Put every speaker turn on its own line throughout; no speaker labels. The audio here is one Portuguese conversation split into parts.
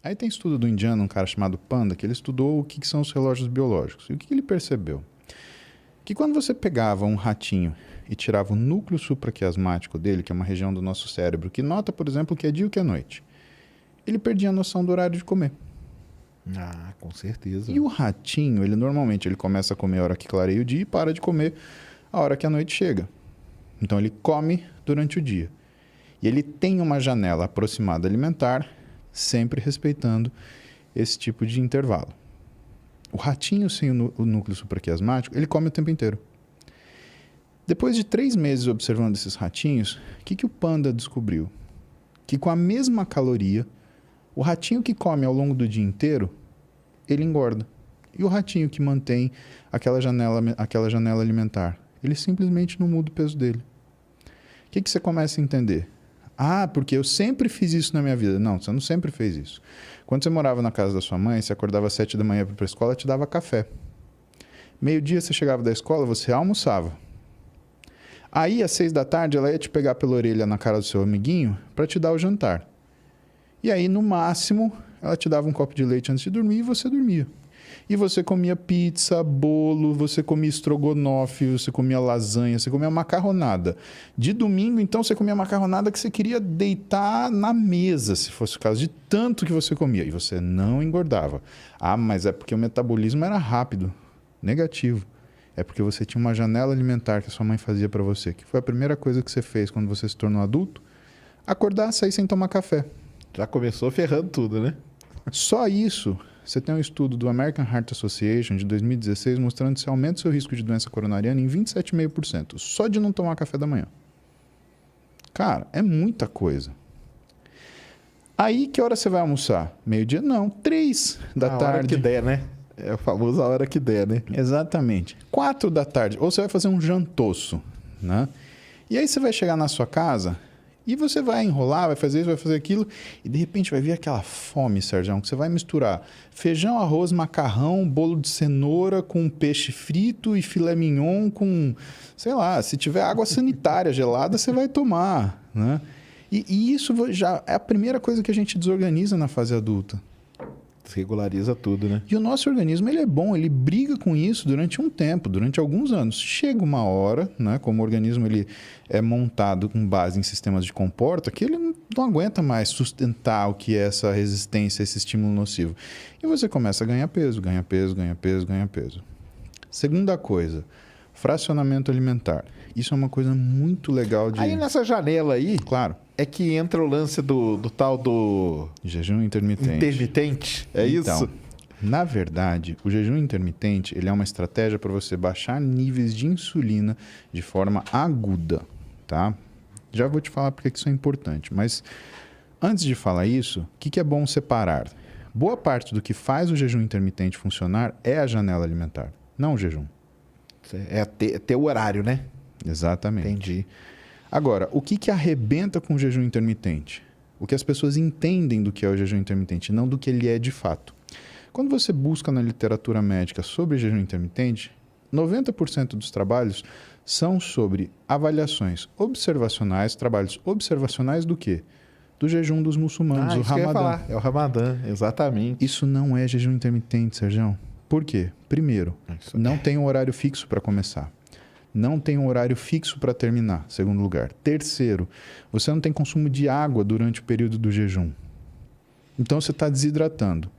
Aí tem estudo do indiano, um cara chamado Panda, que ele estudou o que são os relógios biológicos. E o que ele percebeu? Que quando você pegava um ratinho e tirava o núcleo supraquiasmático dele, que é uma região do nosso cérebro, que nota, por exemplo, o que é dia e o que é noite, ele perdia a noção do horário de comer.
Ah, com certeza.
E o ratinho, ele normalmente ele começa a comer a hora que clareia o dia e para de comer a hora que a noite chega. Então ele come durante o dia. E ele tem uma janela aproximada alimentar, sempre respeitando esse tipo de intervalo. O ratinho sem o núcleo supraquiasmático, ele come o tempo inteiro. Depois de 3 meses observando esses ratinhos, o que o Panda descobriu? Que com a mesma caloria, o ratinho que come ao longo do dia inteiro, ele engorda. E o ratinho que mantém aquela janela alimentar, ele simplesmente não muda o peso dele. O que você começa a entender? Ah, porque eu sempre fiz isso na minha vida. Não, você não sempre fez isso. Quando você morava na casa da sua mãe, você acordava às 7 da manhã para ir para a escola, ela te dava café. Meio-dia você chegava da escola, você almoçava. Aí, às 6 da tarde, ela ia te pegar pela orelha na cara do seu amiguinho para te dar o jantar. E aí, no máximo, ela te dava um copo de leite antes de dormir e você dormia. E você comia pizza, bolo, você comia estrogonofe, você comia lasanha, você comia macarronada. De domingo, então, você comia macarronada que você queria deitar na mesa, se fosse o caso, de tanto que você comia. E você não engordava. Ah, mas é porque o metabolismo era rápido. Negativo. É porque você tinha uma janela alimentar que a sua mãe fazia para você. Que foi a primeira coisa que você fez quando você se tornou adulto? Acordar, sair sem tomar café.
Já começou ferrando tudo, né?
Só isso, você tem um estudo do American Heart Association de 2016 mostrando que você aumenta o seu risco de doença coronariana em 27,5%, só de não tomar café da manhã. Cara, é muita coisa. Aí, que hora você vai almoçar? Meio-dia? Não, 3 da tarde.
A hora que der, né? É a famosa hora que der, né?
Exatamente. 4 da tarde. Ou você vai fazer um jantoço, né? E aí você vai chegar na sua casa e você vai enrolar, vai fazer isso, vai fazer aquilo, e de repente vai vir aquela fome, Sérgio, que você vai misturar feijão, arroz, macarrão, bolo de cenoura com peixe frito e filé mignon com, sei lá, se tiver água sanitária gelada, você vai tomar, né? E isso já é a primeira coisa que a gente desorganiza na fase adulta.
Regulariza tudo, né?
E o nosso organismo, ele é bom, ele briga com isso durante um tempo, durante alguns anos. Chega uma hora, né, como o organismo ele é montado com base em sistemas de comporta, que ele não aguenta mais sustentar o que é essa resistência a esse estímulo nocivo. E você começa a ganhar peso, ganha peso, ganha peso, ganha peso. Segunda coisa, fracionamento alimentar. Isso é uma coisa muito legal de...
Aí nessa janela aí,
Claro.
é que entra o lance do tal do...
Jejum intermitente.
Intermitente, é
Então,
isso?
na verdade, o jejum intermitente ele é uma estratégia para você baixar níveis de insulina de forma aguda, tá? Já vou te falar porque que isso é importante, mas antes de falar isso, o que é bom separar? Boa parte do que faz o jejum intermitente funcionar é a janela alimentar, não o jejum.
É ter o horário, né?
Exatamente.
Entendi.
Agora, o que arrebenta com o jejum intermitente? O que as pessoas entendem do que é o jejum intermitente, não do que ele é de fato. Quando você busca na literatura médica sobre jejum intermitente, 90% dos trabalhos são sobre avaliações observacionais, trabalhos observacionais do quê? Do jejum dos muçulmanos, o
Isso que eu ia
Ramadã.
falar. É o Ramadã, exatamente.
Isso não é jejum intermitente, Sérgio. Por quê? Primeiro, não tem um horário fixo para começar. Não tem um horário fixo para terminar, segundo lugar. Terceiro, você não tem consumo de água durante o período do jejum. Então, você está desidratando.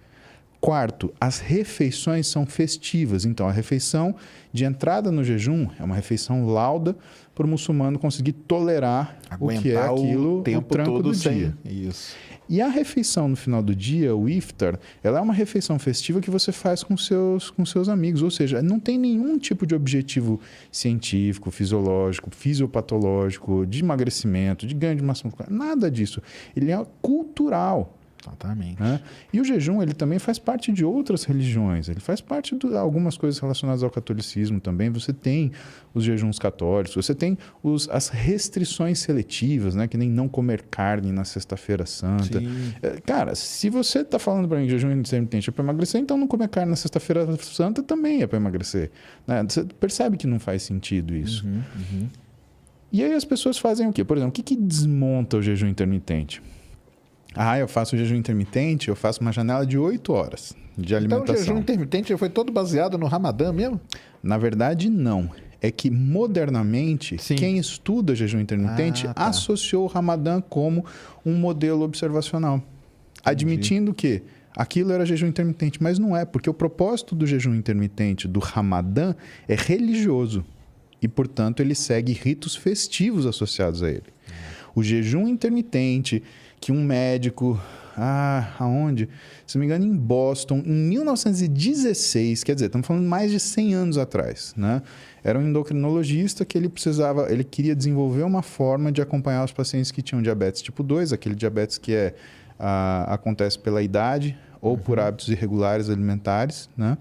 Quarto, as refeições são festivas. Então, a refeição de entrada no jejum é uma refeição lauda para o muçulmano conseguir tolerar o que é aquilo, o tranco
todo
do dia.
Isso.
E a refeição no final do dia, o iftar, ela é uma refeição festiva que você faz com seus amigos. Ou seja, não tem nenhum tipo de objetivo científico, fisiológico, fisiopatológico, de emagrecimento, de ganho de massa muscular. Nada disso. Ele é cultural.
Exatamente.
Né? E o jejum, ele também faz parte de outras religiões. Ele faz parte de algumas coisas relacionadas ao catolicismo também. Você tem os jejuns católicos, você tem as restrições seletivas, né? Que nem não comer carne na sexta-feira santa. Cara, se você está falando para mim que jejum intermitente é para emagrecer, então não comer carne na sexta-feira santa também é para emagrecer. Né? Você percebe que não faz sentido isso. E aí as pessoas fazem o quê? Por exemplo, o que desmonta o jejum intermitente? Ah, eu faço jejum intermitente, eu faço uma janela de 8 horas de alimentação.
Então o jejum intermitente foi todo baseado no Ramadã mesmo?
Na verdade, não. É que modernamente,
Sim.
quem estuda jejum intermitente
Ah, tá.
associou o Ramadã como um modelo observacional. Admitindo que aquilo era jejum intermitente, mas não é, porque o propósito do jejum intermitente do Ramadã é religioso e, portanto, ele segue ritos festivos associados a ele. O jejum intermitente que um médico, aonde? Se não me engano, em Boston, em 1916, quer dizer, estamos falando mais de 100 anos atrás, né? Era um endocrinologista que ele queria desenvolver uma forma de acompanhar os pacientes que tinham diabetes tipo 2, aquele diabetes que acontece pela idade ou por hábitos irregulares alimentares, né?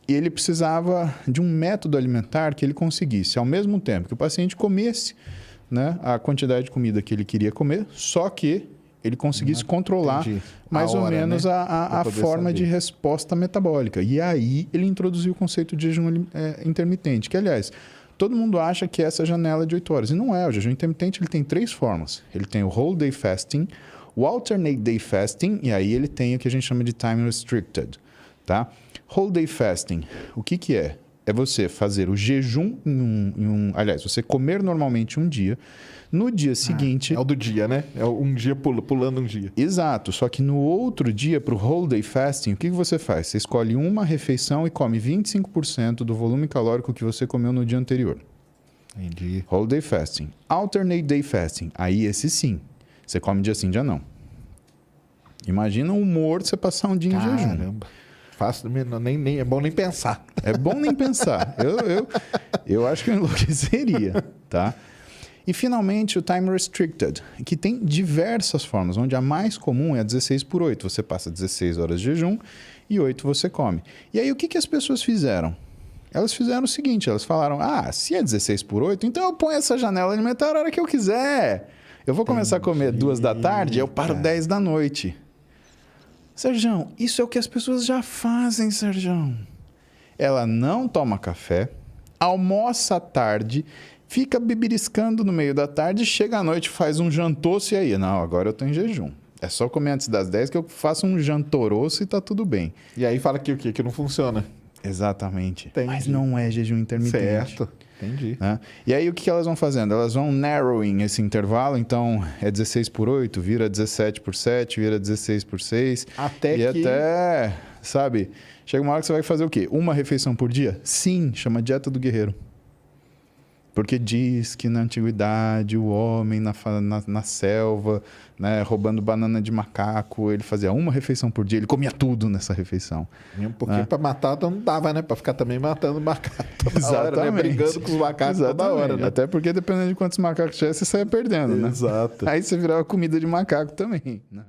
E ele precisava de um método alimentar que ele conseguisse, ao mesmo tempo que o paciente comesse, né, a quantidade de comida que ele queria comer, só que ele conseguisse controlar mais ou menos, né, a forma de resposta metabólica. E aí ele introduziu o conceito de jejum intermitente, que, aliás, todo mundo acha que essa janela é de 8 horas. E não é. O jejum intermitente ele tem 3 formas. Ele tem o whole day fasting, o alternate day fasting, e aí ele tem o que a gente chama de time restricted. Tá? Whole day fasting, o que é? É você fazer o jejum aliás, você comer normalmente um dia. No dia seguinte...
É o do dia, né? É um dia pulando um dia.
Exato. Só que no outro dia, para o whole day fasting, o que você faz? Você escolhe uma refeição e come 25% do volume calórico que você comeu no dia anterior.
Entendi.
Whole day fasting. Alternate day fasting. Aí esse sim. Você come dia sim, dia não. Imagina o humor de você passar um dia em jejum.
Caramba. Fácil, nem é bom nem pensar.
É bom nem pensar. Eu acho que eu enlouqueceria, tá? E, finalmente, o time restricted, que tem diversas formas, onde a mais comum é a 16/8. Você passa 16 horas de jejum e 8 você come. E aí, o que as pessoas fizeram? Elas fizeram o seguinte, elas falaram, se é 16/8, então eu ponho essa janela alimentar a hora que eu quiser. Eu vou começar a comer 2 da tarde, eu paro 10 da noite. Serjão, isso é o que as pessoas já fazem, Serjão. Ela não toma café, almoça à tarde, fica beberiscando no meio da tarde, chega à noite, faz um jantoço e aí? Não, agora eu estou em jejum. É só comer antes das 10 que eu faço um jantoroço e tá tudo bem.
E aí fala que o quê? Que não funciona.
Exatamente.
Entendi.
Mas não é jejum intermitente.
Certo. Entendi.
Né? E aí o que elas vão fazendo? Elas vão narrowing esse intervalo, então é 16/8, vira 17/7, vira 16/6. Até, sabe, chega uma hora que você vai fazer o quê? Uma refeição por dia? Sim, chama dieta do guerreiro. Porque diz que na antiguidade o homem na selva, né, roubando banana de macaco, ele fazia uma refeição por dia, ele comia tudo nessa refeição.
Mesmo porque para matar não dava, né? Para ficar também matando macaco toda hora, né? Brigando com os macacos toda hora, né?
Até porque dependendo de quantos macacos tivesse, você saia perdendo, né?
Exato.
Aí você virava comida de macaco também, né?